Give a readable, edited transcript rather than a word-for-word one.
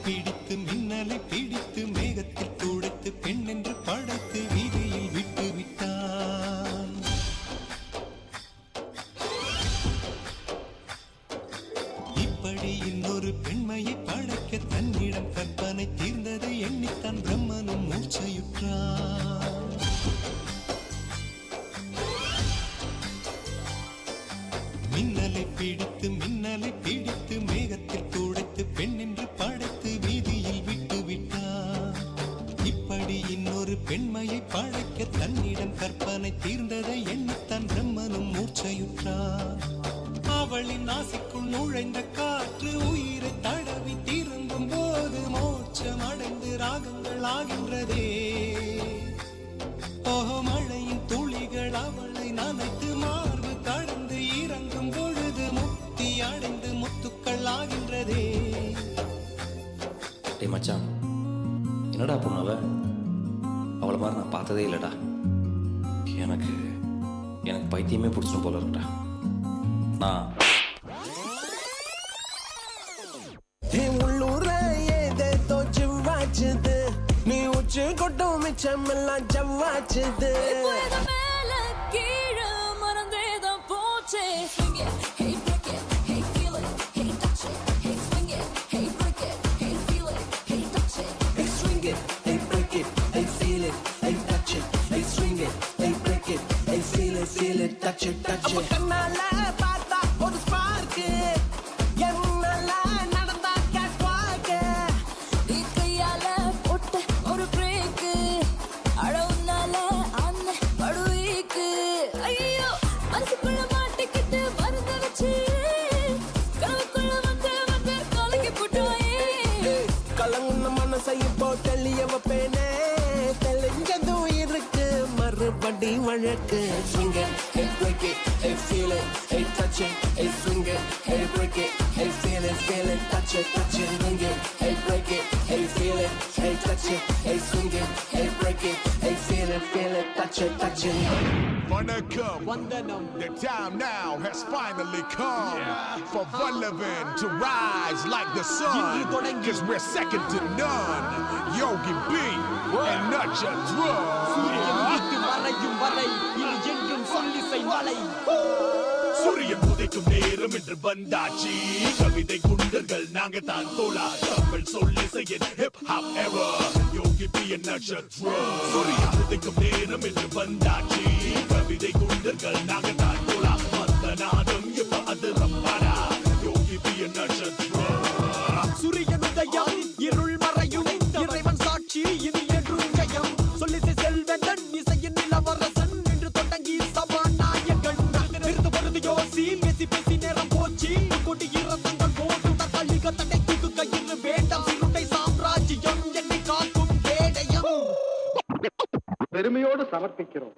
பிடித்து மின்னலை பிடித்து மேகத்தில் துடைத்து பெண் என்று படைத்து வீதியில் விட்டு விட்டான். இப்படி இன்னொரு பெண்மையை படைக்க தன்னிடம் கற்பனை தீர்ந்ததை எண்ணித்தான் பிரம்மனும் மூர்ச்சையுற்றான். மின்னலை பிடித்து மேகத்தில் துடைத்து பெண் என்று படைத்து வீதியில் விட்டு விட்டான். இப்படி இன்னொரு பெண்மையை படைக்க தன்னிடம் கற்பனை தீர்ந்ததை எண்ணித்தான் பிரம்மனும் மூர்ச்சையுற்றான். அவளின் நாசிக்குள் நுழைந்த காற்று உயிரை தடவி திரும்பும் போது மோட்சம் அடைந்து ராகங்கள் ஆகின்றதே. ஓஹோ, மழையின் துளிகள் அவளை நனைத்து மார்பு கடந்து இறங்கும் பொழுது முக்தி அடைந்து முத்துக்கள் ஆகின்றதே. டேய் மச்சான், என்னடா பொண்ணு அவளை மாதிரி நான் பார்த்ததே இல்லைடா. எனக்கு பைத்தியமே பிடிச்சும் போல இருக்குடா. நான் உள்ளூர ஏதேதோ ஜிவ்வாச்சுது, நீ உச்சி கொட்டும் மிச்சமெல்லாம் ஜவ்வாச்சுது. Feel it, touch it, touch it. கண்ணால பார்த்தா ஒரு ஸ்பார்க், என்னால நடந்தா கேட்வாக். நீ கையால போட்ட ஒரு பிரேக், அடவுனால அந்த படுவீக்கு. ஐயோ, மனசுக்குள்ள மாட்டிக்கிட்டு மருந்து வச்சு கனவுக்குள்ள வந்து கலக்கி போட்டாயே. கலங்குன மனசை இப்போ தெளிய வைப்பேனே, தெளிஞ்சதும் இருக்கு மறுபடி வழக்கு. Swing it, hey break it, hey feel it, hey touch it, hey swing it, hey break it, hey feel it, touch it, swing it, hey break it, hey feel it, hey touch it, hey swing it, hey break it, hey feel it, touch it. Vanakkam, Vandanam. The time now has finally come for Vallabhan to rise like the sun, cause we're second to none. Yogi B and Nacha Drum. சூரியன் உதைக்கும் நேரம் என்று வந்தாச்சு, கவிதை குண்டர்கள் நாங்க தான் தோழா, Tamil சொல்லிசையின் hip hop எவர் யோகி B நட்சத்திரம். சூரியன் உதைக்கும் நேரம் என்று வந்தாச்சு, கவிதை குண்டர்கள் நாங்க தான் தோழா, மந்த நாதம் இப்ப அது ரப்பாடா யோகி பி நட்சத்திரம். சூரியன் உதயம் இருள் மறையும் இறைவன் சாட்சி இது என்றும் ஜெயம். சொல்லிசை செல்வன் இசையின் இளவரசன் என்று தொடங்கி சபாநாயகன். நிறுத்து வருது யோசி பேசி பேசி நேரம் போச்சு, கொடி இரத்தங்கள் போட்டு தள்ளிக தடை தூக்கு கயிறு வேண்டாம் சிறுட்டை சாம்ராஜ்யம் என்னை காக்கும் கேடயம். பெருமையோடு சமர்ப்பிக்கிறோம்.